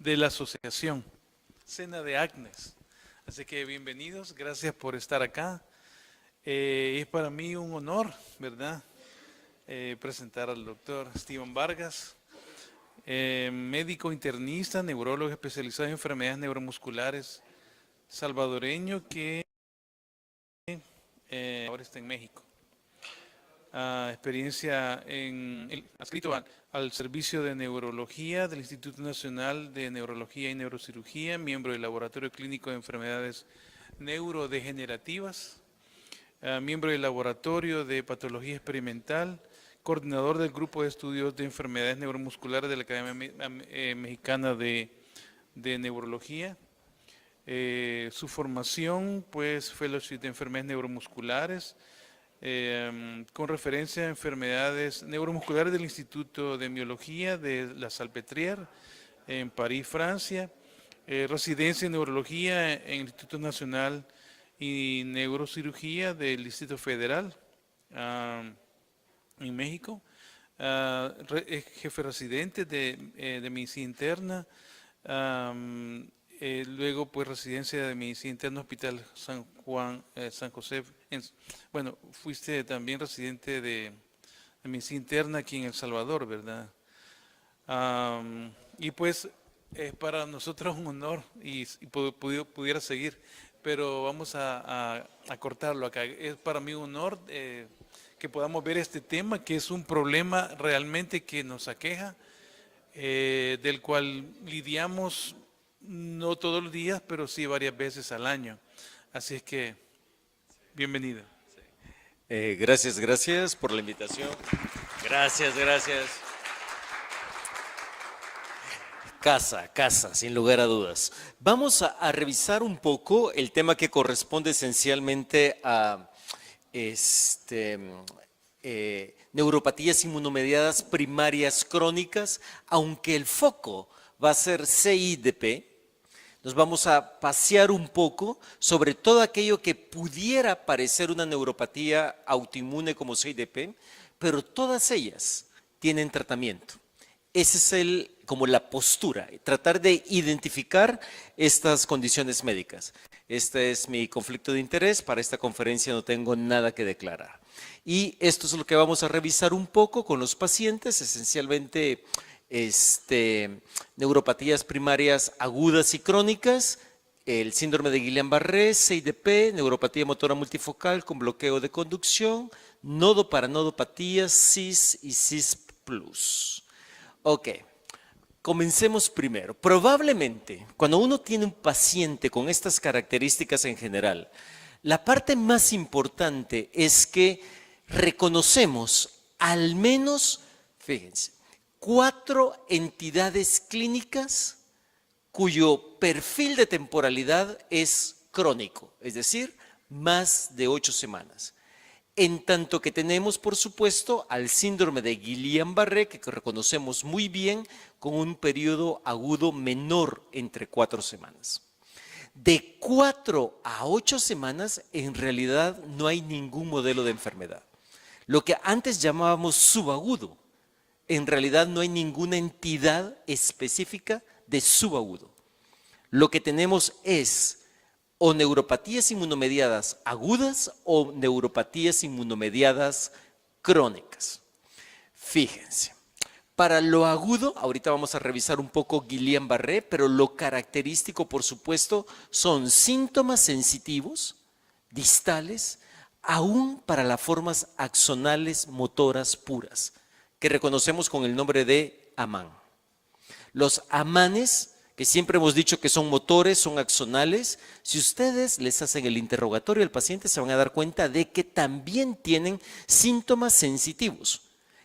de la asociación, Cena de Agnes. Así que bienvenidos, gracias por estar acá. Es para mí un honor, ¿verdad? Presentar al doctor Steven Vargas, médico internista, neurólogo especializado en enfermedades neuromusculares, salvadoreño que ahora está en México. Experiencia adscrito al Servicio de Neurología del Instituto Nacional de Neurología y Neurocirugía, miembro del Laboratorio Clínico de Enfermedades Neurodegenerativas, miembro del Laboratorio de Patología Experimental, coordinador del Grupo de Estudios de Enfermedades Neuromusculares de la Academia Mexicana de Neurología. Su formación, pues, Fellowship de Enfermedades Neuromusculares, con referencia a enfermedades neuromusculares del Instituto de Miología de la Salpêtrière en París, Francia, residencia en neurología en el Instituto Nacional y Neurocirugía del Distrito Federal en México, es jefe residente de medicina interna, luego pues residencia de medicina interna Hospital San Juan, San José. Bueno, fuiste también residente de medicina interna aquí en El Salvador, ¿verdad? Y pues es para nosotros un honor y pudiera seguir, pero vamos a cortarlo acá. Es para mí un honor que podamos ver este tema, que es un problema realmente que nos aqueja, del cual lidiamos no todos los días, pero sí varias veces al año. Así es que, bienvenido. Gracias por la invitación. Gracias. Casa, sin lugar a dudas. Vamos a revisar un poco el tema que corresponde esencialmente a neuropatías inmunomediadas primarias crónicas, aunque el foco va a ser CIDP. Nos vamos a pasear un poco sobre todo aquello que pudiera parecer una neuropatía autoinmune como CIDP, pero todas ellas tienen tratamiento. Esa es como la postura, tratar de identificar estas condiciones médicas. Este es mi conflicto de interés, para esta conferencia no tengo nada que declarar. Y esto es lo que vamos a revisar un poco con los pacientes, esencialmente neuropatías primarias agudas y crónicas, el síndrome de Guillain-Barré, CIDP, neuropatía motora multifocal con bloqueo de conducción, nodo para nodopatías, CIS y CIS+. Ok, comencemos primero. Probablemente, cuando uno tiene un paciente con estas características en general, la parte más importante es que reconocemos al menos, fíjense, 4 entidades clínicas cuyo perfil de temporalidad es crónico, es decir, más de 8 semanas. En tanto que tenemos, por supuesto, al síndrome de Guillain-Barré, que reconocemos muy bien, con un periodo agudo menor entre 4 semanas. De 4 a 8 semanas, en realidad no hay ningún modelo de enfermedad. Lo que antes llamábamos subagudo, en realidad no hay ninguna entidad específica de subagudo. Lo que tenemos es o neuropatías inmunomediadas agudas o neuropatías inmunomediadas crónicas. Fíjense, para lo agudo, ahorita vamos a revisar un poco Guillain-Barré, pero lo característico, por supuesto, son síntomas sensitivos, distales, aún para las formas axonales motoras puras, que reconocemos con el nombre de AMAN. Los AMANes, que siempre hemos dicho que son motores, son axonales, si ustedes les hacen el interrogatorio al paciente se van a dar cuenta de que también tienen síntomas sensitivos.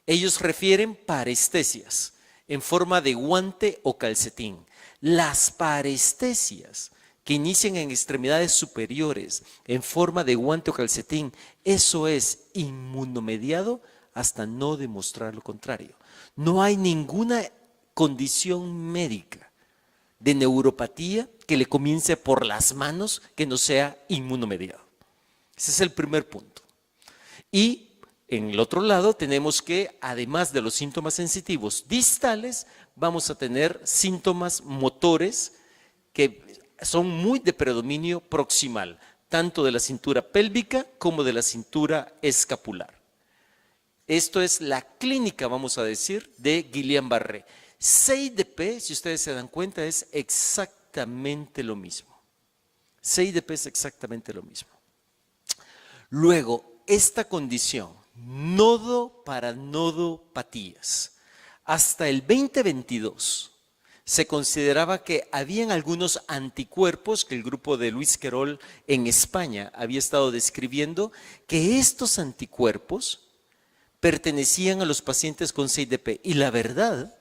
Ellos refieren parestesias en forma de guante o calcetín. Las parestesias que inician en extremidades superiores en forma de guante o calcetín, eso es inmunomediado hasta no demostrar lo contrario. No hay ninguna condición médica de neuropatía que le comience por las manos que no sea inmunomediado. Ese es el primer punto. Y en el otro lado tenemos que, además de los síntomas sensitivos distales, vamos a tener síntomas motores que son muy de predominio proximal, tanto de la cintura pélvica como de la cintura escapular. Esto es la clínica, vamos a decir, de Guillain-Barré. CIDP, si ustedes se dan cuenta, es exactamente lo mismo. CIDP es exactamente lo mismo. Luego, esta condición, nodo para nodopatías, hasta el 2022 se consideraba que habían algunos anticuerpos que el grupo de Luis Querol en España había estado describiendo, que estos anticuerpos pertenecían a los pacientes con CIDP. Y la verdad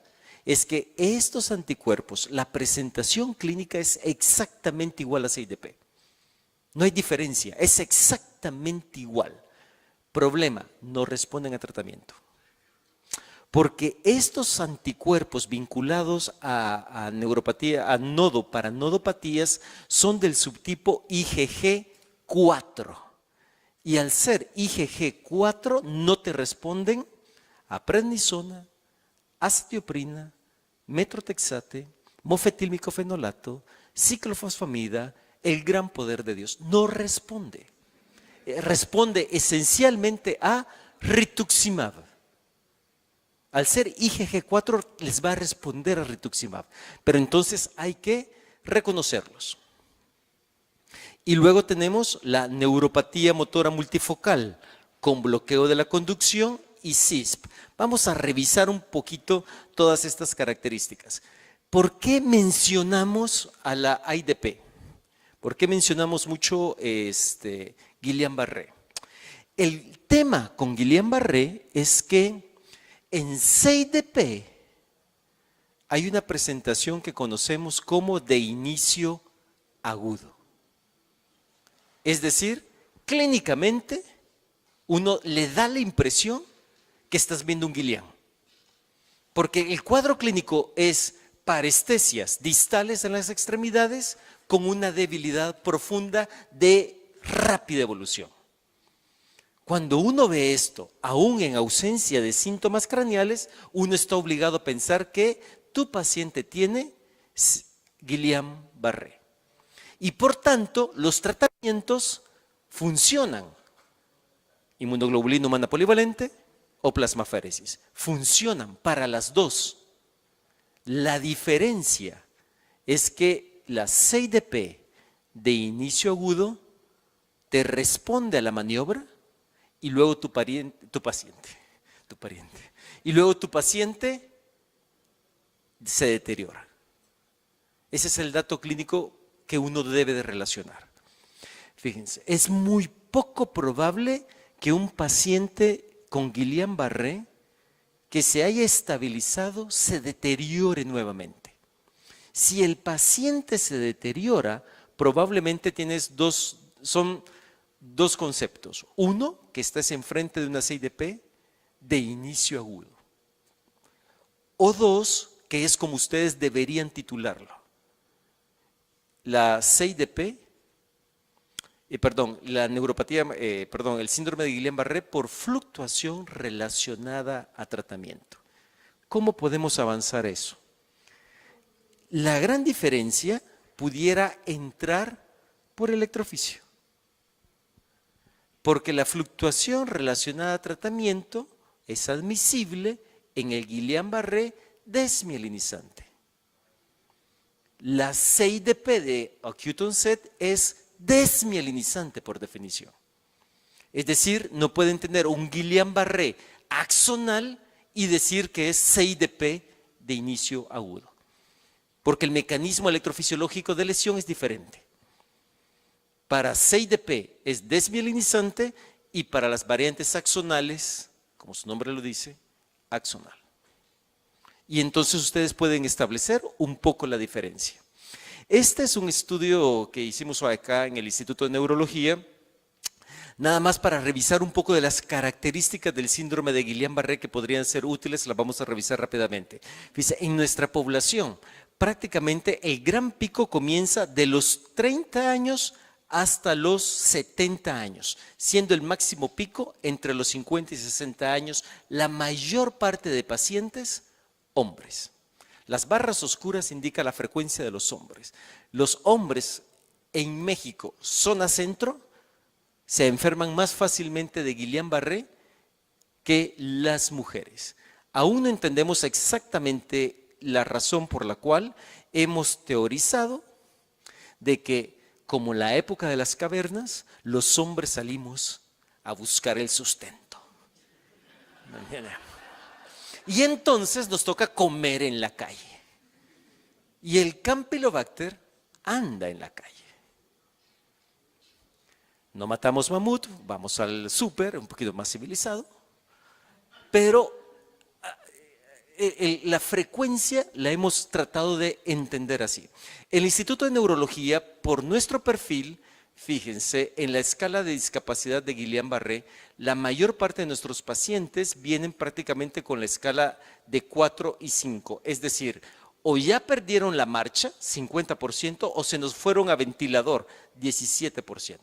es que estos anticuerpos, la presentación clínica es exactamente igual a CIDP. No hay diferencia, es exactamente igual. Problema, no responden a tratamiento. Porque estos anticuerpos vinculados a neuropatía, a nodo para nodopatías, son del subtipo IgG4. Y al ser IgG4 no te responden a prednisona, azatioprina, metrotexate, mofetilmicofenolato, ciclofosfamida, el gran poder de Dios. No responde. Responde esencialmente a rituximab. Al ser IgG4 les va a responder a rituximab, pero entonces hay que reconocerlos. Y luego tenemos la neuropatía motora multifocal con bloqueo de la conducción y CISP. Vamos a revisar un poquito todas estas características. ¿Por qué mencionamos a la AIDP? ¿Por qué mencionamos mucho Guillain-Barré? El tema con Guillain-Barré es que en CIDP hay una presentación que conocemos como de inicio agudo. Es decir, clínicamente uno le da la impresión que estás viendo un Guillain. Porque el cuadro clínico es parestesias distales en las extremidades con una debilidad profunda de rápida evolución. Cuando uno ve esto, aún en ausencia de síntomas craneales, uno está obligado a pensar que tu paciente tiene Guillain-Barré. Y por tanto, los tratamientos funcionan. Inmunoglobulina humana polivalente o plasmaféresis. Funcionan para las dos. La diferencia es que la CIDP de inicio agudo te responde a la maniobra y luego tu paciente, y luego tu paciente se deteriora. Ese es el dato clínico que uno debe de relacionar. Fíjense, es muy poco probable que un paciente con Guillain-Barré que se haya estabilizado se deteriore nuevamente. Si el paciente se deteriora, probablemente tienes dos conceptos. Uno, que estás enfrente de una CIDP de inicio agudo. O dos, que es como ustedes deberían titularlo. La CIDP, el síndrome de Guillain-Barré por fluctuación relacionada a tratamiento. ¿Cómo podemos avanzar eso? La gran diferencia pudiera entrar por electroficio. Porque la fluctuación relacionada a tratamiento es admisible en el Guillain-Barré desmielinizante. La CIDP de acute onset es desmielinizante por definición. Es decir, no pueden tener un Guillain-Barré axonal y decir que es CIDP de inicio agudo. Porque el mecanismo electrofisiológico de lesión es diferente. Para CIDP es desmielinizante y para las variantes axonales, como su nombre lo dice, axonal. Y entonces ustedes pueden establecer un poco la diferencia. Este es un estudio que hicimos acá en el Instituto de Neurología, nada más para revisar un poco de las características del síndrome de Guillain-Barré que podrían ser útiles, las vamos a revisar rápidamente. Fíjense, en nuestra población, prácticamente el gran pico comienza de los 30 años hasta los 70 años, siendo el máximo pico entre los 50 y 60 años, la mayor parte de pacientes hombres. Las barras oscuras indican la frecuencia de los hombres. Los hombres en México, zona centro, se enferman más fácilmente de Guillain-Barré que las mujeres. Aún no entendemos exactamente la razón por la cual hemos teorizado de que, como en la época de las cavernas, los hombres salimos a buscar el sustento. Y entonces nos toca comer en la calle. Y el Campylobacter anda en la calle. No matamos mamut, vamos al súper, un poquito más civilizado, pero la frecuencia la hemos tratado de entender así. El Instituto de Neurología, por nuestro perfil, fíjense, en la escala de discapacidad de Guillain-Barré, la mayor parte de nuestros pacientes vienen prácticamente con la escala de 4 y 5, es decir, o ya perdieron la marcha, 50%, o se nos fueron a ventilador, 17%.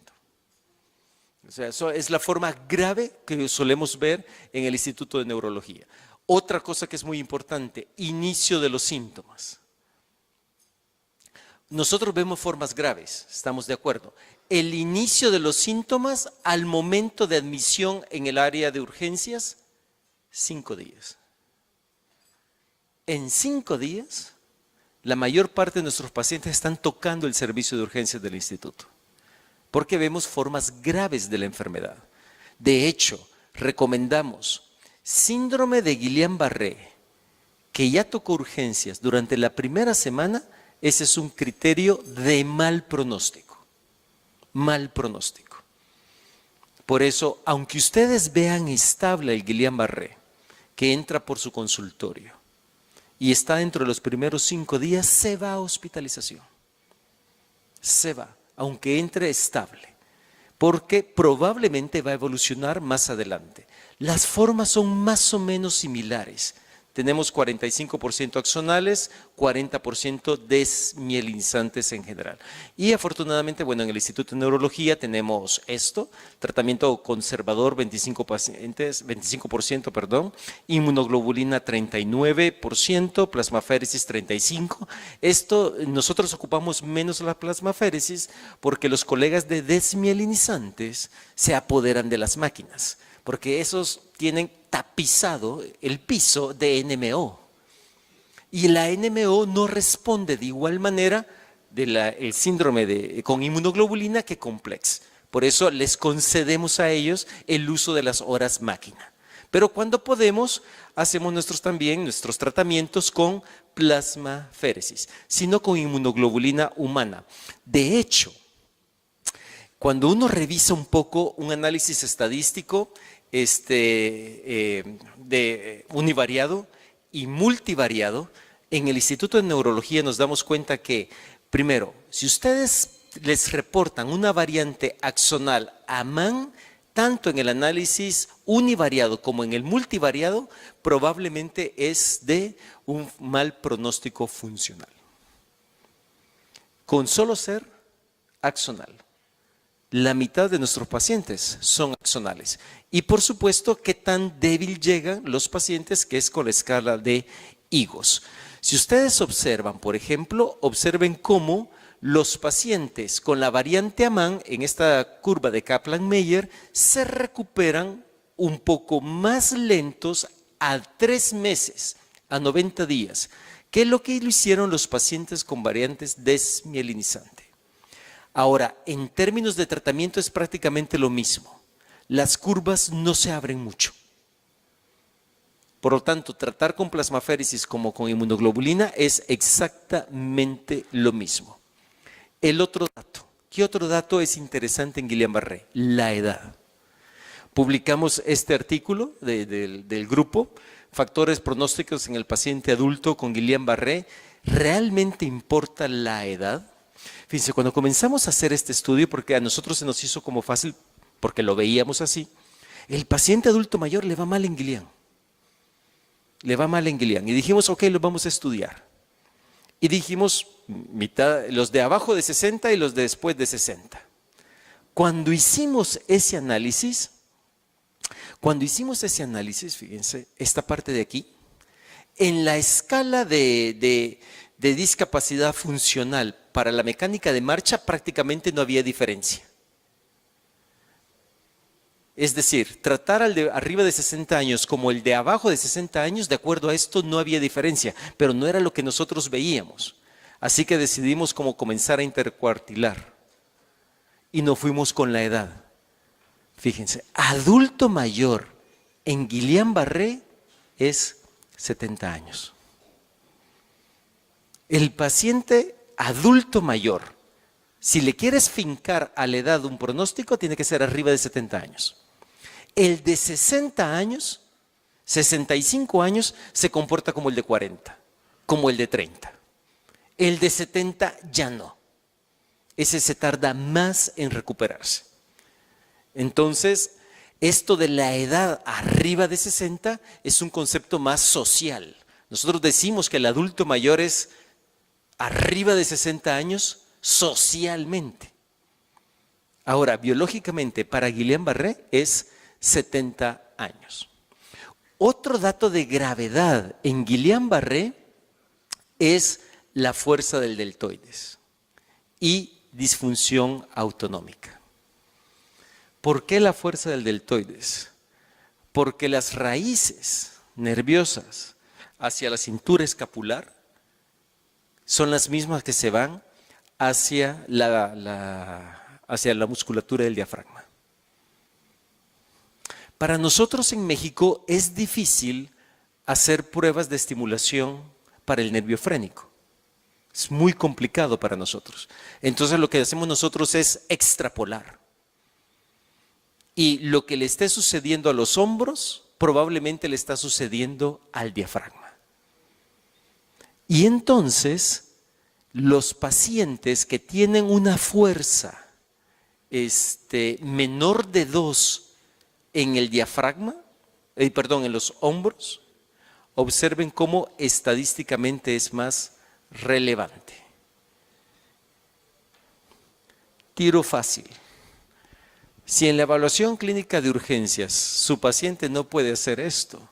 O sea, eso es la forma grave que solemos ver en el Instituto de Neurología. Otra cosa que es muy importante, inicio de los síntomas. Nosotros vemos formas graves, estamos de acuerdo. El inicio de los síntomas al momento de admisión en el área de urgencias, 5 días. En 5 días, la mayor parte de nuestros pacientes están tocando el servicio de urgencias del instituto, porque vemos formas graves de la enfermedad. De hecho, recomendamos síndrome de Guillain-Barré, que ya tocó urgencias durante la primera semana. Ese es un criterio de mal pronóstico. Mal pronóstico. Por eso, aunque ustedes vean estable el Guillain-Barré, que entra por su consultorio y está dentro de los primeros 5 días, se va a hospitalización. Se va, aunque entre estable, porque probablemente va a evolucionar más adelante. Las formas son más o menos similares. Tenemos 45% axonales, 40% desmielinizantes en general. Y afortunadamente, bueno, en el Instituto de Neurología tenemos esto, tratamiento conservador 25%, perdón, inmunoglobulina 39%, plasmaféresis 35%. Esto, nosotros ocupamos menos la plasmaféresis porque los colegas de desmielinizantes se apoderan de las máquinas, porque esos tienen tapizado el piso de NMO. Y la NMO no responde de igual manera el síndrome con inmunoglobulina que complex. Por eso les concedemos a ellos el uso de las horas máquina. Pero cuando podemos, hacemos también nuestros tratamientos con plasmaféresis, sino con inmunoglobulina humana. De hecho, cuando uno revisa un poco un análisis estadístico, univariado y multivariado, en el Instituto de Neurología nos damos cuenta que, primero, si ustedes les reportan una variante axonal a MAN, tanto en el análisis univariado como en el multivariado, probablemente es de un mal pronóstico funcional. Con solo ser axonal. La mitad de nuestros pacientes son axonales. Y por supuesto, qué tan débil llegan los pacientes, que es con la escala de IGOS. Si ustedes observan, por ejemplo, observen cómo los pacientes con la variante AMAN, en esta curva de Kaplan-Meier, se recuperan un poco más lentos a 3 meses, a 90 días, que lo que lo hicieron los pacientes con variantes desmielinizantes. Ahora, en términos de tratamiento es prácticamente lo mismo. Las curvas no se abren mucho. Por lo tanto, tratar con plasmaféresis como con inmunoglobulina es exactamente lo mismo. El otro dato. ¿Qué otro dato es interesante en Guillain-Barré? La edad. Publicamos este artículo del grupo, Factores pronósticos en el paciente adulto con Guillain-Barré. ¿Realmente importa la edad? Fíjense, cuando comenzamos a hacer este estudio, porque a nosotros se nos hizo como fácil, porque lo veíamos así, el paciente adulto mayor le va mal en Guillain. Le va mal en Guillain. Y dijimos, ok, lo vamos a estudiar. Y dijimos, los de abajo de 60 y los de después de 60. Cuando hicimos ese análisis, fíjense, esta parte de aquí, En la escala de discapacidad funcional para la mecánica de marcha prácticamente no había diferencia. Es decir, tratar al de arriba de 60 años como el de abajo de 60 años, de acuerdo a esto no había diferencia, pero no era lo que nosotros veíamos. Así que decidimos como comenzar a intercuartilar y nos fuimos con la edad. Fíjense, adulto mayor en Guillain-Barré es 70 años. El paciente adulto mayor, si le quieres fincar a la edad un pronóstico, tiene que ser arriba de 70 años. El de 60 años, 65 años, se comporta como el de 40, como el de 30. El de 70 ya no. Ese se tarda más en recuperarse. Entonces, esto de la edad arriba de 60 es un concepto más social. Nosotros decimos que el adulto mayor es arriba de 60 años socialmente. Ahora, biológicamente, para Guillain-Barré es 70 años. Otro dato de gravedad en Guillain-Barré es la fuerza del deltoides y disfunción autonómica. ¿Por qué la fuerza del deltoides? Porque las raíces nerviosas hacia la cintura escapular son las mismas que se van hacia la musculatura del diafragma. Para nosotros en México es difícil hacer pruebas de estimulación para el nervio frénico. Es muy complicado para nosotros. Entonces lo que hacemos nosotros es extrapolar. Y lo que le esté sucediendo a los hombros, probablemente le está sucediendo al diafragma. Y entonces, los pacientes que tienen una fuerza menor de 2 en el diafragma, en los hombros, observen cómo estadísticamente es más relevante. Tiro fácil. Si en la evaluación clínica de urgencias su paciente no puede hacer esto,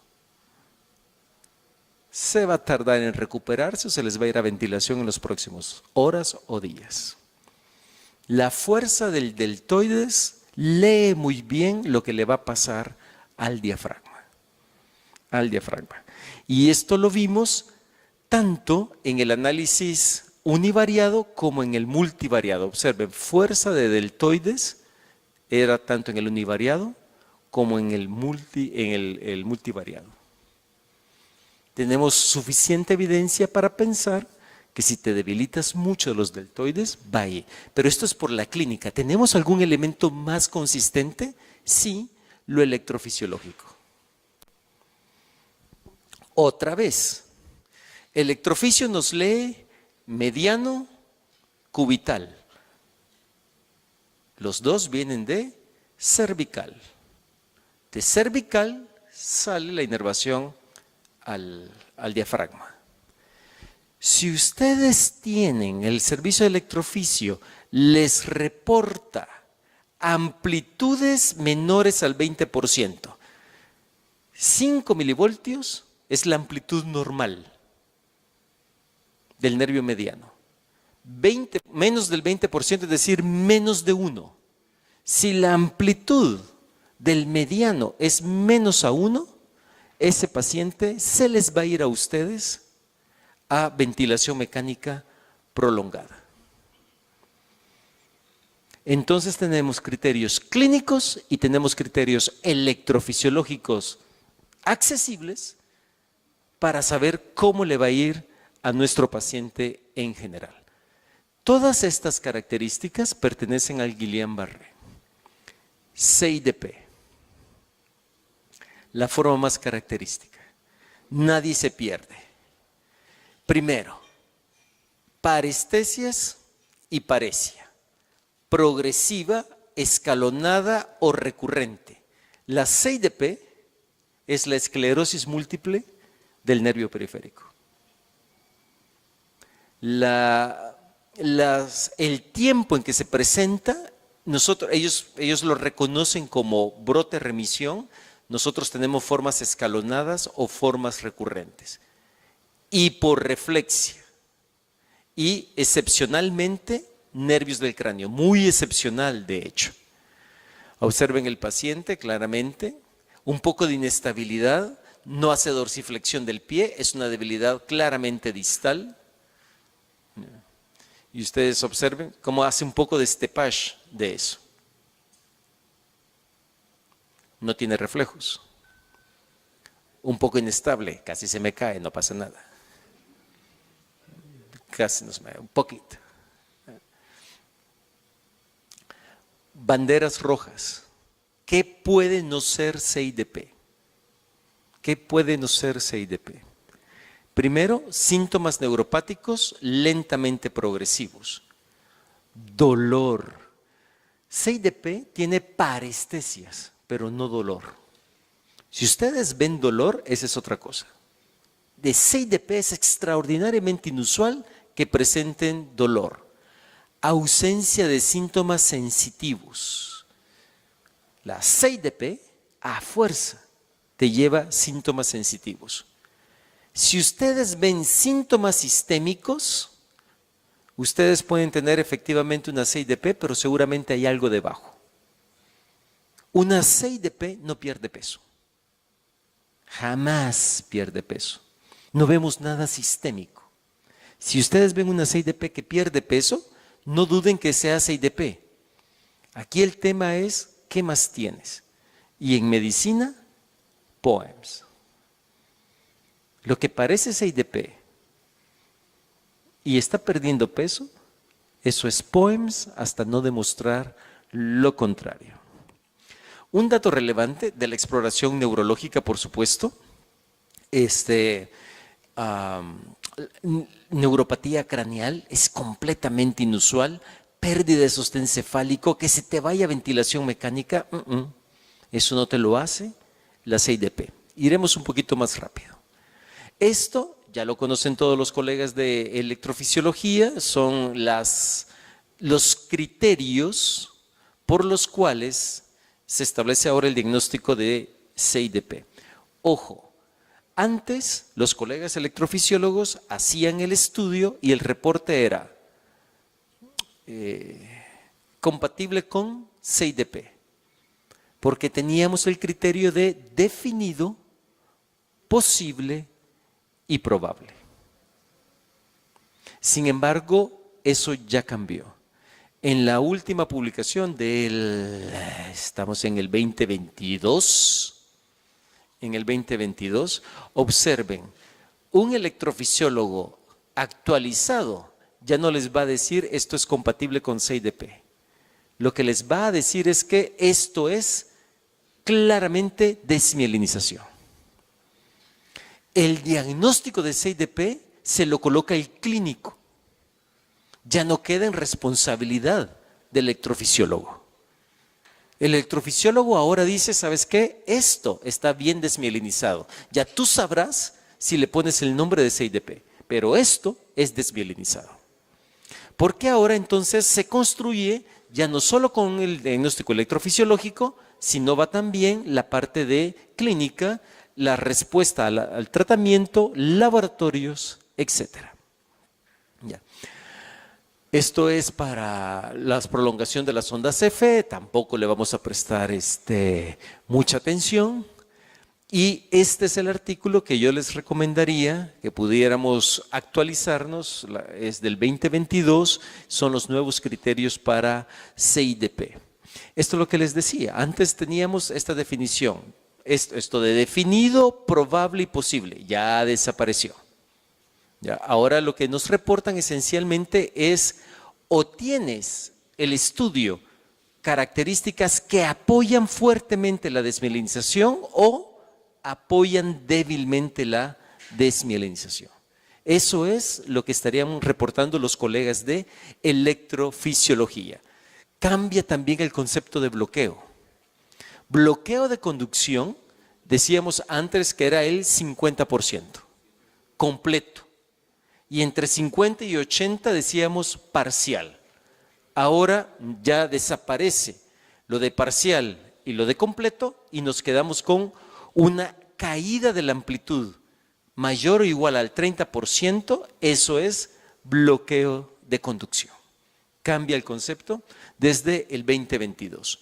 se va a tardar en recuperarse o se les va a ir a ventilación en los próximos horas o días. La fuerza del deltoides lee muy bien lo que le va a pasar al diafragma. Y esto lo vimos tanto en el análisis univariado como en el multivariado. Observen, fuerza de deltoides era tanto en el univariado como en el multivariado. Tenemos suficiente evidencia para pensar que si te debilitas mucho de los deltoides, vaya. Pero esto es por la clínica. ¿Tenemos algún elemento más consistente? Sí, lo electrofisiológico. Otra vez, electrofisio nos lee mediano, cubital. Los dos vienen de cervical. De cervical sale la inervación al diafragma. Si ustedes tienen el servicio de electrofisio, les reporta amplitudes menores al 20%. 5 milivoltios es la amplitud normal del nervio mediano. Menos del 20%, es decir, menos de 1. Si la amplitud del mediano es menos a 1, ese paciente se les va a ir a ustedes a ventilación mecánica prolongada. Entonces tenemos criterios clínicos y tenemos criterios electrofisiológicos accesibles para saber cómo le va a ir a nuestro paciente en general. Todas estas características pertenecen al Guillain-Barré. CIDP, la forma más característica. Nadie se pierde. Primero, parestesias y paresia, progresiva, escalonada o recurrente. La CIDP es la esclerosis múltiple del nervio periférico. El tiempo en que se presenta, ellos lo reconocen como brote remisión, nosotros tenemos formas escalonadas o formas recurrentes. hiporreflexia y excepcionalmente nervios del cráneo, muy excepcional de hecho. Observen el paciente claramente, un poco de inestabilidad, no hace dorsiflexión del pie, es una debilidad claramente distal. Y ustedes observen cómo hace un poco de stepage de eso. No tiene reflejos. Un poco inestable, casi se me cae, no pasa nada. Casi nos me un poquito. Banderas rojas. ¿Qué puede no ser CIDP? ¿Qué puede no ser CIDP? Primero, síntomas neuropáticos lentamente progresivos. Dolor. CIDP tiene parestesias, pero no dolor. Si ustedes ven dolor, esa es otra cosa. De CIDP es extraordinariamente inusual que presenten dolor. Ausencia de síntomas sensitivos. La CIDP a fuerza te lleva síntomas sensitivos. Si ustedes ven síntomas sistémicos, ustedes pueden tener efectivamente una CIDP, pero seguramente hay algo debajo. Una CIDP no pierde peso. Jamás pierde peso. No vemos nada sistémico. Si ustedes ven una CIDP que pierde peso, no duden que sea CIDP. Aquí el tema es, ¿qué más tienes? Y en medicina, POEMS. Lo que parece CIDP y está perdiendo peso, eso es POEMS hasta no demostrar lo contrario. Un dato relevante de la exploración neurológica, por supuesto, neuropatía craneal es completamente inusual, pérdida de sostén cefálico, que se te vaya ventilación mecánica, eso no te lo hace la CIDP. Iremos un poquito más rápido. Esto ya lo conocen todos los colegas de electrofisiología, son los criterios por los cuales se establece ahora el diagnóstico de CIDP. Ojo, antes los colegas electrofisiólogos hacían el estudio y el reporte era compatible con CIDP, porque teníamos el criterio de definido, posible y probable. Sin embargo, eso ya cambió. En la última publicación estamos en el 2022, observen, un electrofisiólogo actualizado ya no les va a decir esto es compatible con CIDP. Lo que les va a decir es que esto es claramente desmielinización. El diagnóstico de CIDP se lo coloca el clínico. Ya no queda en responsabilidad del electrofisiólogo. El electrofisiólogo ahora dice, ¿sabes qué? Esto está bien desmielinizado. Ya tú sabrás si le pones el nombre de CIDP, pero esto es desmielinizado. Porque ahora entonces se construye ya no solo con el diagnóstico electrofisiológico, sino va también la parte de clínica, la respuesta al tratamiento, laboratorios, etc. Ya. Esto es para la prolongación de las ondas F, tampoco le vamos a prestar mucha atención. Y este es el artículo que yo les recomendaría que pudiéramos actualizarnos, es del 2022, son los nuevos criterios para CIDP. Esto es lo que les decía, antes teníamos esta definición, esto de definido, probable y posible, ya desapareció. Ya, ahora lo que nos reportan esencialmente es o tienes el estudio características que apoyan fuertemente la desmielinización o apoyan débilmente la desmielinización. Eso es lo que estarían reportando los colegas de electrofisiología. Cambia también el concepto de bloqueo. Bloqueo de conducción, decíamos antes que era el 50%, completo. Y entre 50 y 80 decíamos parcial. Ahora ya desaparece lo de parcial y lo de completo y nos quedamos con una caída de la amplitud mayor o igual al 30%, eso es bloqueo de conducción. Cambia el concepto desde el 2022.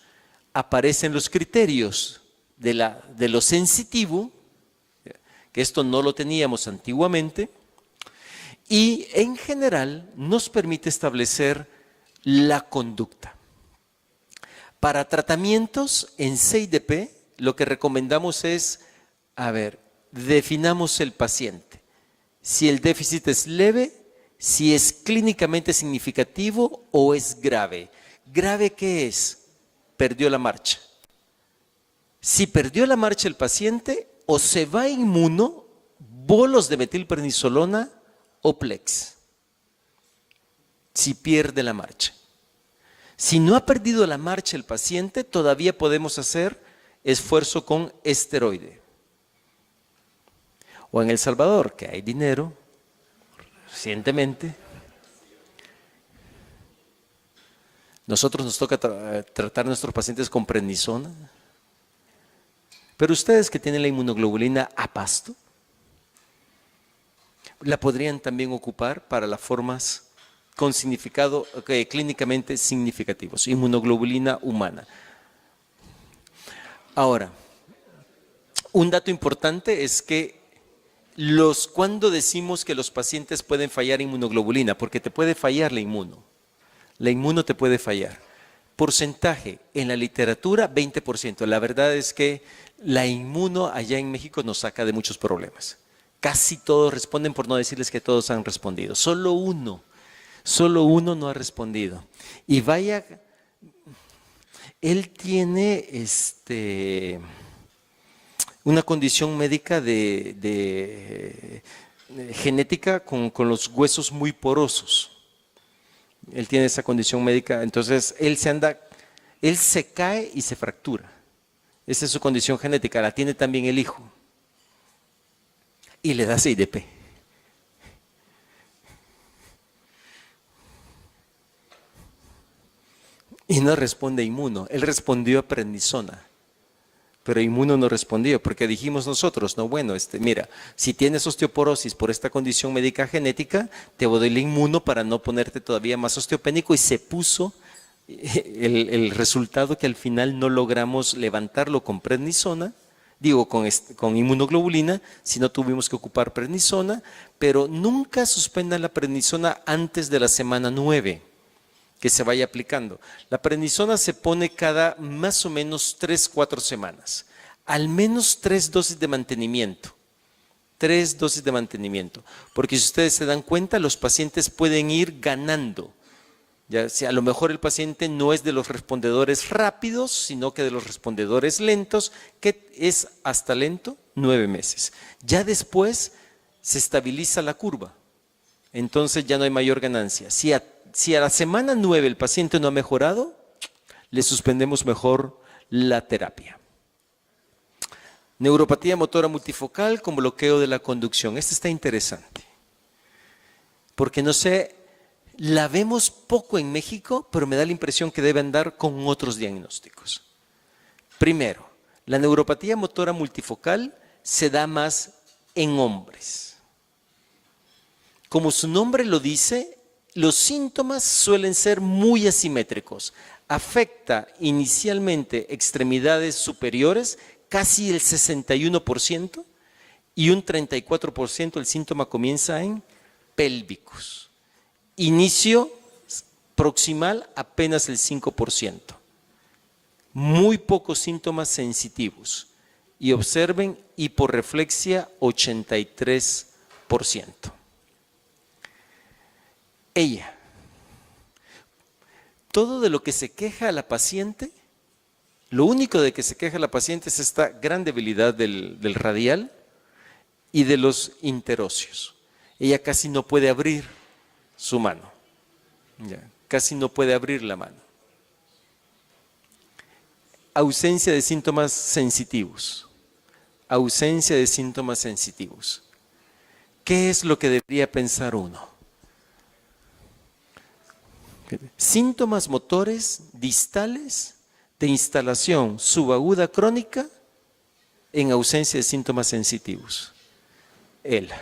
Aparecen los criterios de lo sensitivo, que esto no lo teníamos antiguamente, y en general nos permite establecer la conducta. Para tratamientos en 6DP, lo que recomendamos es, definamos el paciente. Si el déficit es leve, si es clínicamente significativo o es grave. ¿Grave qué es? Perdió la marcha. Si perdió la marcha el paciente, o se va inmuno, bolos de metilprednisolona o Plex. Si pierde la marcha. Si no ha perdido la marcha el paciente, todavía podemos hacer esfuerzo con esteroide. O en El Salvador, que hay dinero, recientemente, nosotros nos toca tratar a nuestros pacientes con prednisona. Pero ustedes que tienen la inmunoglobulina a pasto, la podrían también ocupar para las formas con significado clínicamente significativos, inmunoglobulina humana. Ahora, un dato importante es que cuando decimos que los pacientes pueden fallar inmunoglobulina, porque te puede fallar la inmuno te puede fallar. Porcentaje en la literatura 20%. La verdad es que la inmuno allá en México nos saca de muchos problemas. Casi todos responden, por no decirles que todos han respondido. Solo uno no ha respondido. Y vaya, él tiene una condición médica de genética con los huesos muy porosos. Él tiene esa condición médica, entonces él se cae y se fractura. Esa es su condición genética, la tiene también el hijo. Y le da 6DP. Y no responde inmuno, él respondió a prednisona. Pero inmuno no respondió, porque dijimos nosotros, no, bueno, mira, si tienes osteoporosis por esta condición médica genética, te voy a dar el inmuno para no ponerte todavía más osteopénico, y se puso el resultado que al final no logramos levantarlo con prednisona, con inmunoglobulina, sino tuvimos que ocupar prednisona, pero nunca suspendan la prednisona antes de la semana 9. Que se vaya aplicando. La prednisona se pone cada más o menos 3-4 semanas. Al menos 3 dosis de mantenimiento. 3 dosis de mantenimiento. Porque si ustedes se dan cuenta, los pacientes pueden ir ganando. Ya, si a lo mejor el paciente no es de los respondedores rápidos, sino que de los respondedores lentos, que es hasta lento 9 meses. Ya después se estabiliza la curva. Entonces ya no hay mayor ganancia. Si a la semana 9 el paciente no ha mejorado, le suspendemos mejor la terapia. Neuropatía motora multifocal con bloqueo de la conducción. Esta está interesante. Porque no sé, la vemos poco en México, pero me da la impresión que debe andar con otros diagnósticos. Primero, la neuropatía motora multifocal se da más en hombres. Como su nombre lo dice, los síntomas suelen ser muy asimétricos. Afecta inicialmente extremidades superiores, casi el 61%, y un 34% el síntoma comienza en pélvicos. Inicio proximal apenas el 5%. Muy pocos síntomas sensitivos. Y observen hiporreflexia 83%. Ella, todo de lo que se queja a la paciente, lo único de que se queja la paciente es esta gran debilidad del radial y de los interóseos. Ella casi no puede abrir su mano, casi no puede abrir la mano. Ausencia de síntomas sensitivos. Ausencia de síntomas sensitivos. ¿Qué es lo que debería pensar uno? Síntomas motores distales de instalación subaguda crónica en ausencia de síntomas sensitivos. ELA.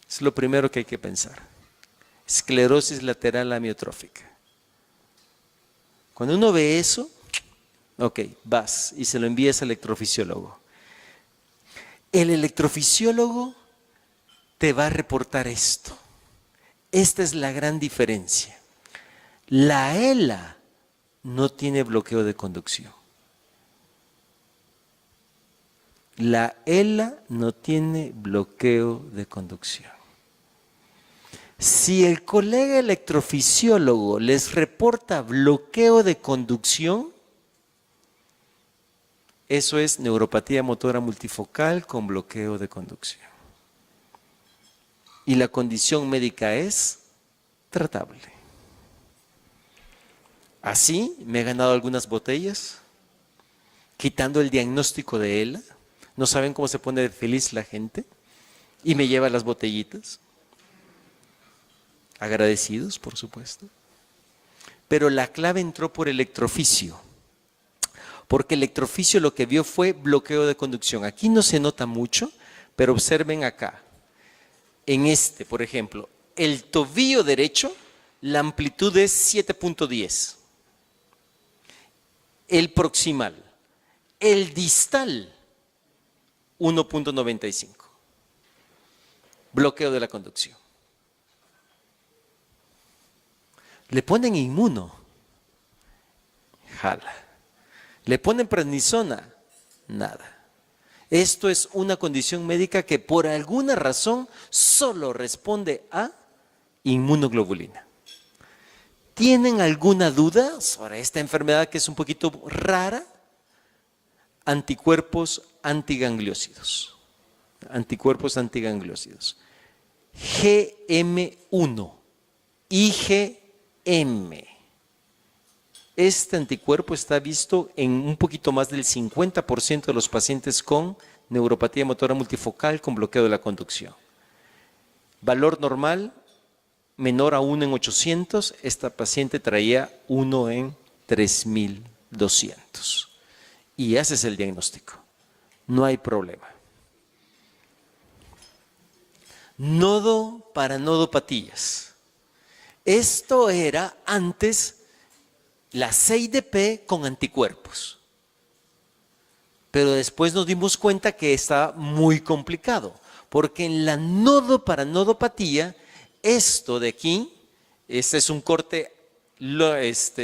Es lo primero que hay que pensar. Esclerosis lateral amiotrófica. Cuando uno ve eso, ok, vas y se lo envías al electrofisiólogo. El electrofisiólogo te va a reportar esto. Esta es la gran diferencia. La ELA no tiene bloqueo de conducción. La ELA no tiene bloqueo de conducción. Si el colega electrofisiólogo les reporta bloqueo de conducción, eso es neuropatía motora multifocal con bloqueo de conducción. Y la condición médica es tratable. Así me he ganado algunas botellas, quitando el diagnóstico de ELA. No saben cómo se pone feliz la gente y me lleva las botellitas. Agradecidos, por supuesto. Pero la clave entró por electrofisio. Porque electrofisio lo que vio fue bloqueo de conducción. Aquí no se nota mucho, pero observen acá. En este, por ejemplo, el tobillo derecho, la amplitud es 7.10. El proximal. El distal, 1.95. Bloqueo de la conducción. Le ponen inmuno, jala. Le ponen prednisona, nada. Esto es una condición médica que por alguna razón solo responde a inmunoglobulina. ¿Tienen alguna duda sobre esta enfermedad que es un poquito rara? Anticuerpos antigangliósidos. Anticuerpos antigangliósidos. GM1, IgM. Este anticuerpo está visto en un poquito más del 50% de los pacientes con neuropatía motora multifocal con bloqueo de la conducción. Valor normal, menor a 1 en 800, esta paciente traía 1 en 3200. Y haces el diagnóstico. No hay problema. Nodo para nodopatías. Esto era antes la CIDP con anticuerpos. Pero después nos dimos cuenta que estaba muy complicado, porque en la nodo para nodopatía, esto de aquí, este es un corte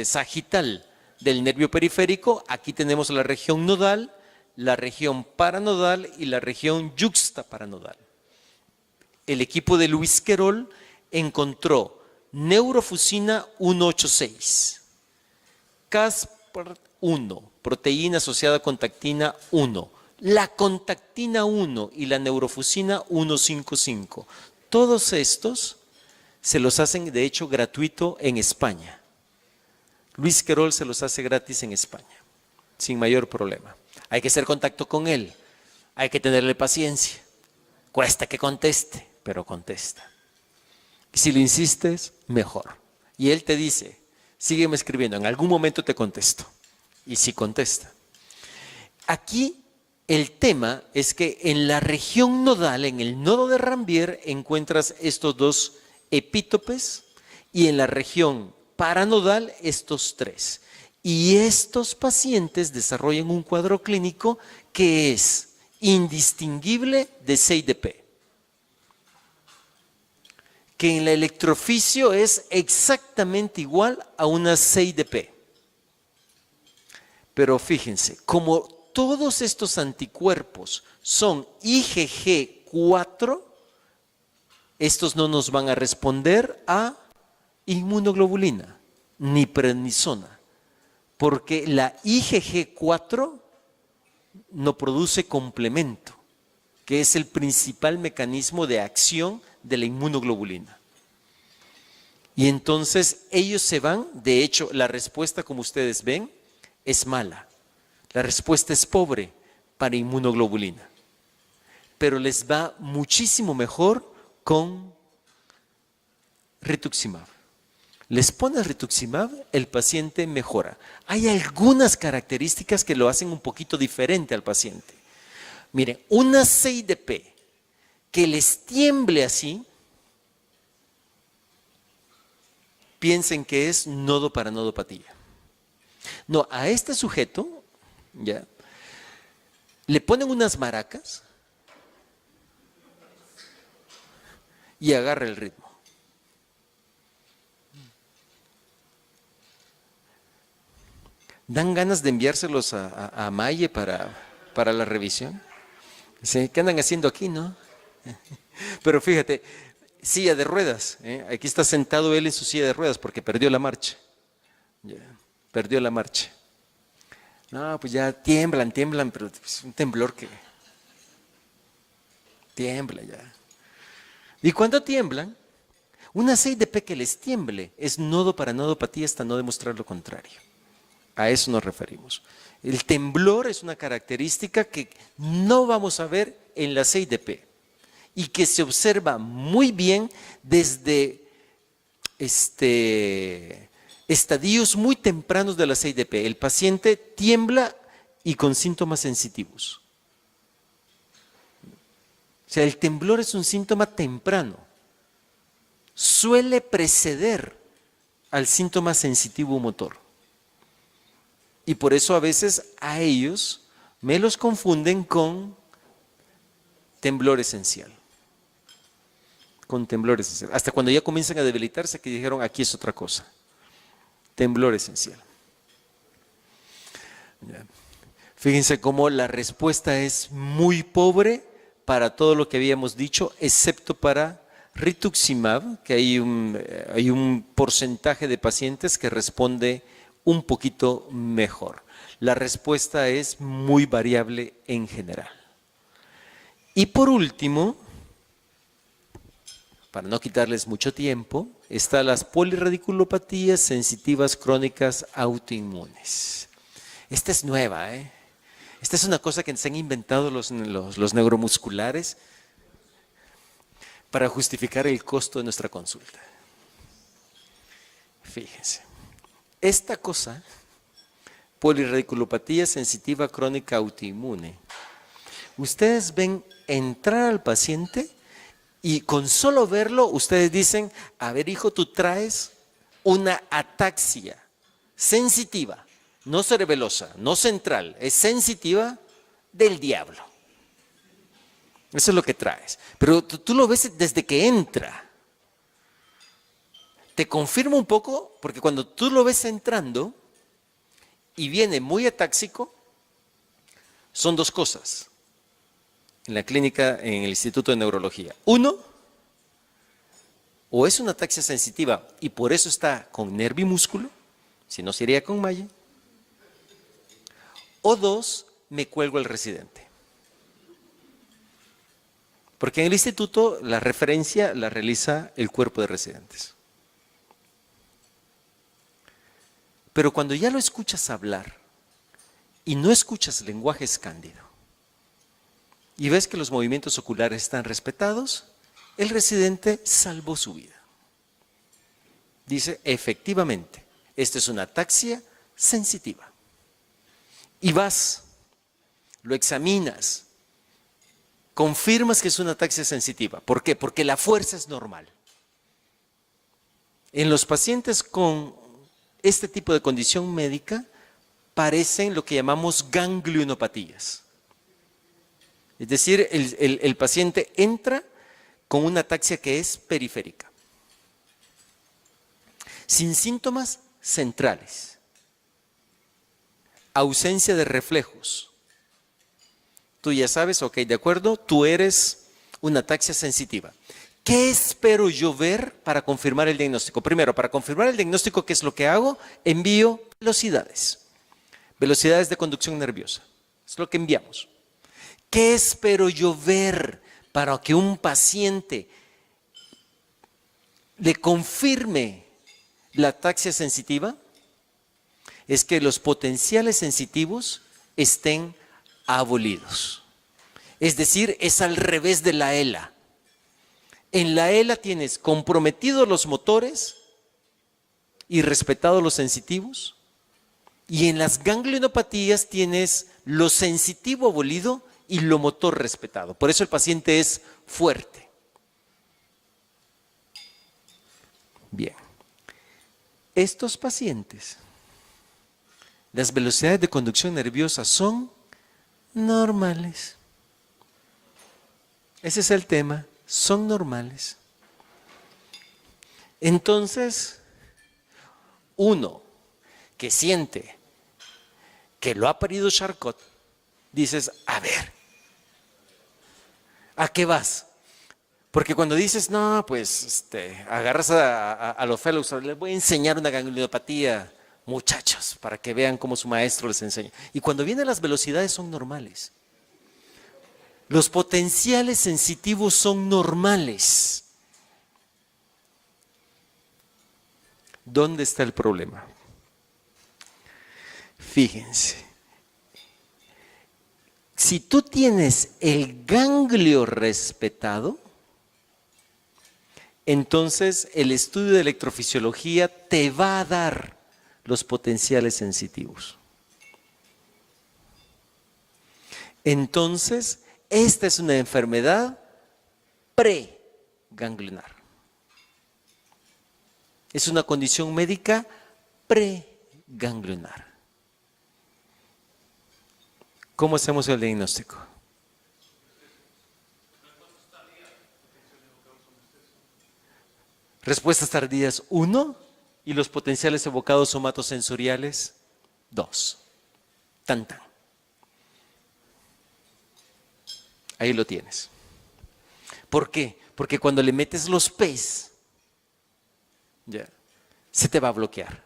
sagital del nervio periférico, aquí tenemos la región nodal, la región paranodal y la región yuxtaparanodal. El equipo de Luis Querol encontró neurofusina 186, Caspr1, proteína asociada a contactina 1, la contactina 1 y la neurofusina 155. Todos estos se los hacen de hecho gratuito en España. Luis Querol se los hace gratis en España, sin mayor problema. Hay que hacer contacto con él, hay que tenerle paciencia. Cuesta que conteste, pero contesta. Y si le insistes, mejor. Y él te dice, sígueme escribiendo, en algún momento te contesto. Y sí contesta. Aquí el tema es que en la región nodal, en el nodo de Ranvier, encuentras estos dos epítopes y en la región paranodal estos tres. Y estos pacientes desarrollan un cuadro clínico que es indistinguible de CIDP. Que en la electrofisio es exactamente igual a una CIDP. Pero fíjense, como todos estos anticuerpos son IgG4, estos no nos van a responder a inmunoglobulina ni prednisona, porque la IgG4 no produce complemento, que es el principal mecanismo de acción de la inmunoglobulina. Y entonces ellos se van, de hecho la respuesta como ustedes ven es mala, la respuesta es pobre para inmunoglobulina, pero les va muchísimo mejor con rituximab. Les pones rituximab, el paciente mejora. Hay algunas características que lo hacen un poquito diferente al paciente. Miren, una CIDP que les tiemble así, piensen que es nodo para nodopatía. No, a este sujeto, ya, le ponen unas maracas y agarra el ritmo. Dan ganas de enviárselos a Maye para la revisión. Sí, ¿qué andan haciendo aquí, no? Pero fíjate, silla de ruedas. Aquí está sentado él en su silla de ruedas porque perdió la marcha. Ya, perdió la marcha. No, pues ya tiemblan, pero es un temblor que tiembla ya. Y cuando tiemblan, una CIDP que les tiemble es nodo para nodopatía hasta no demostrar lo contrario. A eso nos referimos. El temblor es una característica que no vamos a ver en la CIDP y que se observa muy bien desde estadios muy tempranos de la CIDP. El paciente tiembla y con síntomas sensitivos. O sea, el temblor es un síntoma temprano. Suele preceder al síntoma sensitivo motor. Y por eso a veces a ellos me los confunden con temblor esencial. Con temblor esencial. Hasta cuando ya comienzan a debilitarse que dijeron aquí es otra cosa. Temblor esencial. Ya. Fíjense cómo la respuesta es muy pobre para todo lo que habíamos dicho, excepto para rituximab, que hay un porcentaje de pacientes que responde un poquito mejor. La respuesta es muy variable en general. Y por último, para no quitarles mucho tiempo, están las polirradiculopatías sensitivas crónicas autoinmunes. Esta es nueva, ¿eh? Esta es una cosa que se han inventado los neuromusculares para justificar el costo de nuestra consulta. Fíjense. Esta cosa, polirradiculopatía sensitiva crónica autoinmune, ustedes ven entrar al paciente y con solo verlo, ustedes dicen, a ver hijo, tú traes una ataxia sensitiva, no cerebelosa, no central, es sensitiva del diablo. Eso es lo que traes. Pero tú lo ves desde que entra. Te confirma un poco, porque cuando tú lo ves entrando y viene muy atáxico, son dos cosas en la clínica, en el Instituto de Neurología. Uno, o es una ataxia sensitiva y por eso está con nervimúsculo, si no sería con malla. O dos, me cuelgo el residente. Porque en el instituto la referencia la realiza el cuerpo de residentes. Pero cuando ya lo escuchas hablar y no escuchas lenguaje cándido y ves que los movimientos oculares están respetados, el residente salvó su vida. Dice, efectivamente, esta es una ataxia sensitiva. Y vas, lo examinas, confirmas que es una ataxia sensitiva. ¿Por qué? Porque la fuerza es normal. En los pacientes con este tipo de condición médica parecen lo que llamamos ganglionopatías. Es decir, el paciente entra con una ataxia que es periférica, sin síntomas centrales, ausencia de reflejos. Tú ya sabes, ok, de acuerdo, tú eres una ataxia sensitiva. ¿Qué espero yo ver para confirmar el diagnóstico? Primero, para confirmar el diagnóstico, ¿qué es lo que hago? Envío velocidades. Velocidades de conducción nerviosa. Es lo que enviamos. ¿Qué espero yo ver para que un paciente le confirme la ataxia sensitiva? Es que los potenciales sensitivos estén abolidos. Es decir, es al revés de la ELA. En la ELA tienes comprometidos los motores y respetados los sensitivos. Y en las ganglionopatías tienes lo sensitivo abolido y lo motor respetado. Por eso el paciente es fuerte. Bien. Estos pacientes, las velocidades de conducción nerviosa son normales. Ese es el tema, son normales. Entonces, uno que siente que lo ha parido Charcot, dices, a ver, ¿a qué vas? Porque cuando dices, no, pues agarras a los fellows, les voy a enseñar una ganglionopatía, muchachos, para que vean cómo su maestro les enseña. Y cuando vienen las velocidades son normales. Los potenciales sensitivos son normales. ¿Dónde está el problema? Fíjense, si tú tienes el ganglio respetado, entonces el estudio de electrofisiología te va a dar los potenciales sensitivos. Entonces, esta es una enfermedad preganglionar. Es una condición médica preganglionar. ¿Cómo hacemos el diagnóstico? Respuestas tardías 1 y los potenciales evocados somatosensoriales 2. Tan tan. Ahí lo tienes. ¿Por qué? Porque cuando le metes los P's, ya, se te va a bloquear.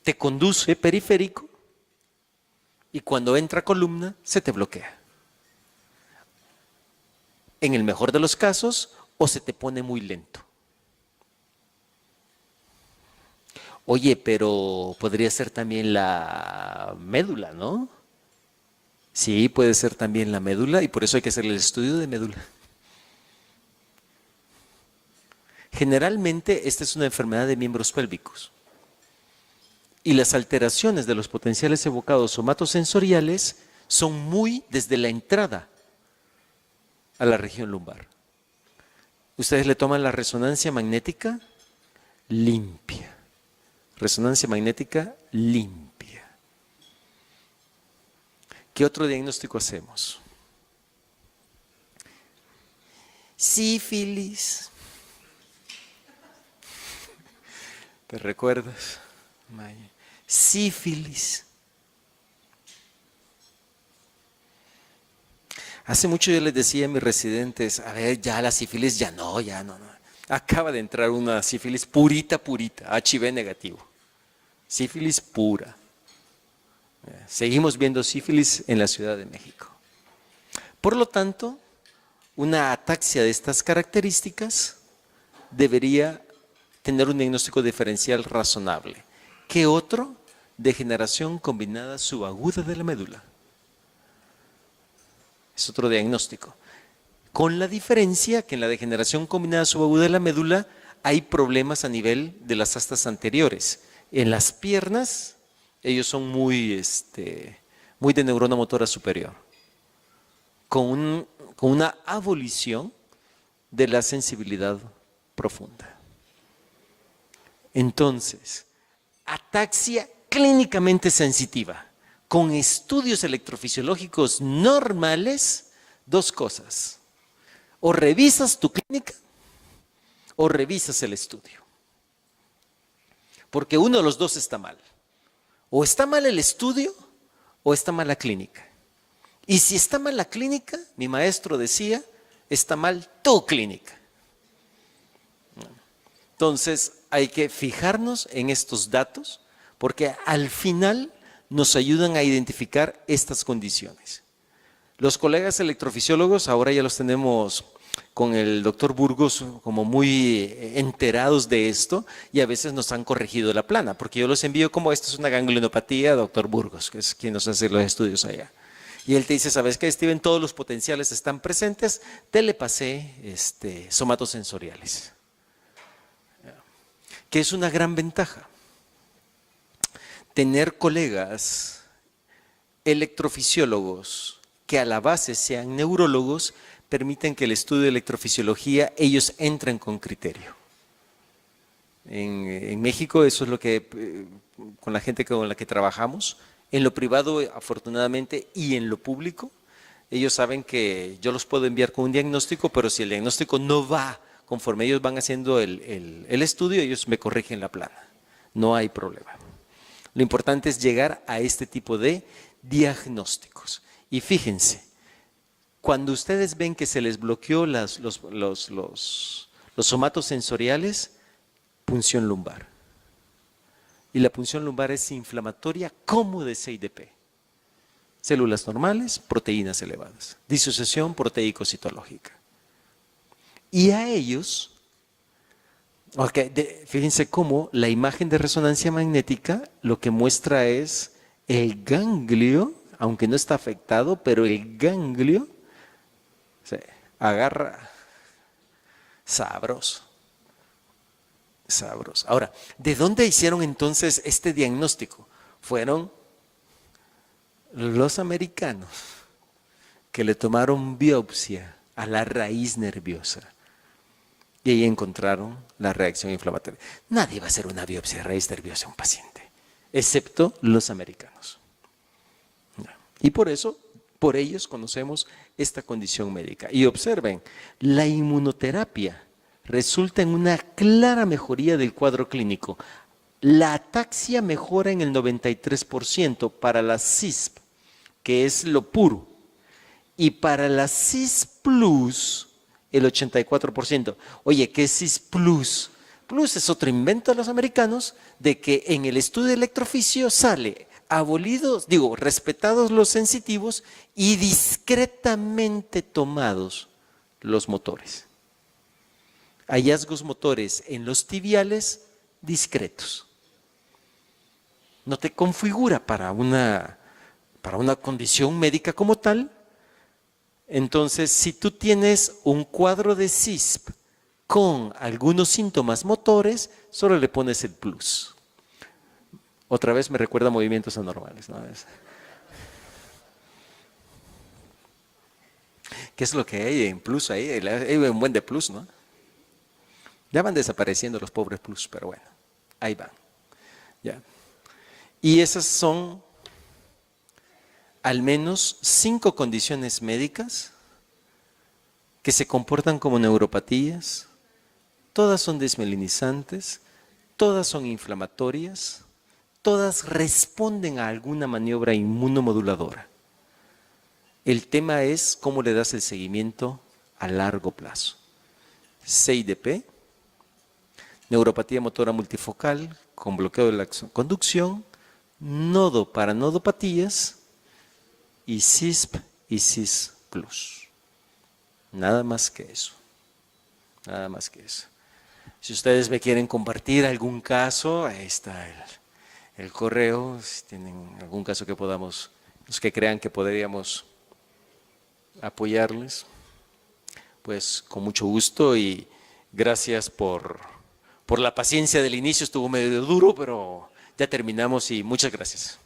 Te conduce periférico y cuando entra columna se te bloquea. En el mejor de los casos, o se te pone muy lento. Oye, pero podría ser también la médula, ¿no? Sí, puede ser también la médula y por eso hay que hacer el estudio de médula. Generalmente esta es una enfermedad de miembros pélvicos y las alteraciones de los potenciales evocados somatosensoriales son muy desde la entrada a la región lumbar. Ustedes le toman la resonancia magnética limpia. Resonancia magnética limpia. ¿Qué otro diagnóstico hacemos? Sífilis. ¿Te recuerdas, Maya? Sífilis. Hace mucho yo les decía a mis residentes, a ver, ya la sífilis, ya no. Acaba de entrar una sífilis purita, HIV negativo. Sífilis pura. Seguimos viendo sífilis en la Ciudad de México. Por lo tanto, una ataxia de estas características debería tener un diagnóstico diferencial razonable. ¿Qué otro? Degeneración combinada subaguda de la médula. Es otro diagnóstico. Con la diferencia que en la degeneración combinada subaguda de la médula hay problemas a nivel de las astas anteriores. En las piernas, ellos son muy de neurona motora superior, con una abolición de la sensibilidad profunda. Entonces, ataxia clínicamente sensitiva, con estudios electrofisiológicos normales, dos cosas. O revisas tu clínica o revisas el estudio. Porque uno de los dos está mal. O está mal el estudio o está mal la clínica. Y si está mal la clínica, mi maestro decía, está mal tu clínica. Entonces hay que fijarnos en estos datos porque al final nos ayudan a identificar estas condiciones. Los colegas electrofisiólogos, ahora ya los tenemos con el doctor Burgos como muy enterados de esto y a veces nos han corregido la plana, porque yo los envío como esto es una ganglionopatía, doctor Burgos, que es quien nos hace los estudios allá. Y él te dice, ¿sabes qué, Steven? Todos los potenciales están presentes, te le pasé somatosensoriales, que es una gran ventaja. Tener colegas electrofisiólogos que a la base sean neurólogos permiten que el estudio de electrofisiología ellos entren con criterio. En México eso es lo que, con la gente con la que trabajamos, en lo privado afortunadamente y en lo público, ellos saben que yo los puedo enviar con un diagnóstico, pero si el diagnóstico no va conforme ellos van haciendo el estudio, ellos me corrigen la plana, no hay problema. Lo importante es llegar a este tipo de diagnósticos. Y fíjense, cuando ustedes ven que se les bloqueó los somatosensoriales, punción lumbar. Y la punción lumbar es inflamatoria como de CIDP. Células normales, proteínas elevadas. Disociación proteico-citológica. Y a ellos, fíjense cómo la imagen de resonancia magnética lo que muestra es el ganglio, aunque no está afectado, pero el ganglio se agarra sabroso. Sabroso. Ahora, ¿de dónde hicieron entonces este diagnóstico? Fueron los americanos que le tomaron biopsia a la raíz nerviosa y ahí encontraron la reacción inflamatoria. Nadie va a hacer una biopsia de raíz nerviosa a un paciente, excepto los americanos. Y por eso, por ellos conocemos esta condición médica. Y observen, la inmunoterapia resulta en una clara mejoría del cuadro clínico. La ataxia mejora en el 93% para la CISP, que es lo puro, y para la CIS Plus, el 84%. Oye, ¿qué es CIS Plus? Plus es otro invento de los americanos de que en el estudio de electrofisio sale abolidos, respetados los sensitivos y discretamente tomados los motores. Hallazgos motores en los tibiales discretos. No te configura para una condición médica como tal. Entonces, si tú tienes un cuadro de CISP con algunos síntomas motores, solo le pones el plus. Otra vez me recuerda a movimientos anormales, ¿no? ¿Qué es lo que hay en plus ahí? Hay un buen de plus, ¿no? Ya van desapareciendo los pobres plus, pero bueno, ahí van. ¿Ya? Y esas son al menos 5 condiciones médicas que se comportan como neuropatías, todas son desmelinizantes, todas son inflamatorias, todas responden a alguna maniobra inmunomoduladora. El tema es cómo le das el seguimiento a largo plazo. CIDP, neuropatía motora multifocal con bloqueo de la conducción, nodo para nodopatías y CISP y CIS Plus. Nada más que eso. Nada más que eso. Si ustedes me quieren compartir algún caso, ahí está el correo. Si tienen algún caso que podamos, los que crean que podríamos apoyarles, pues con mucho gusto y gracias por la paciencia del inicio. Estuvo medio duro, pero ya terminamos y muchas gracias.